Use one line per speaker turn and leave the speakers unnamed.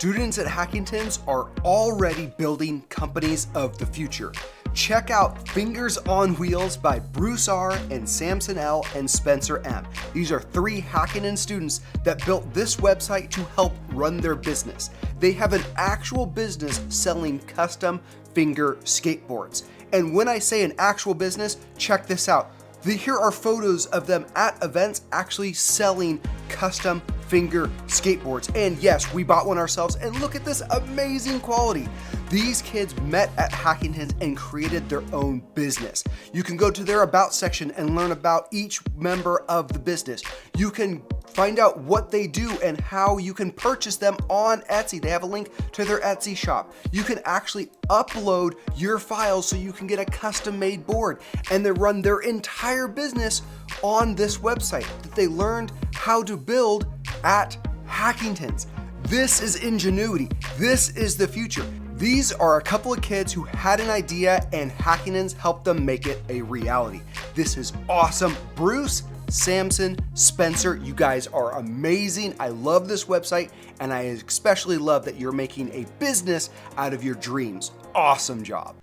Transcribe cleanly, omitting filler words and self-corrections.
Students at Hackingtons are already building companies of the future. Check out Fingers on Wheels by Bruce R. and Samson L. and Spencer M. These are 3 Hackington students that built this website to help run their business. They have an actual business selling custom finger skateboards. And when I say an actual business, check this out. Here are photos of them at events actually selling custom finger skateboards. And yes, we bought one ourselves, and look at this amazing quality. These kids met at Hackingtons and created their own business. You can go to their About section and learn about each member of the business. You can find out what they do and how you can purchase them on Etsy. They have a link to their Etsy shop. You can actually upload your files so you can get a custom made board, and they run their entire business on this website that they learned how to build at Hackingtons. This is ingenuity. This is the future. These are a couple of kids who had an idea and Hackingtons helped them make it a reality. This is awesome. Bruce, Samson, Spencer, you guys are amazing. I love this website, and I especially love that you're making a business out of your dreams. Awesome job.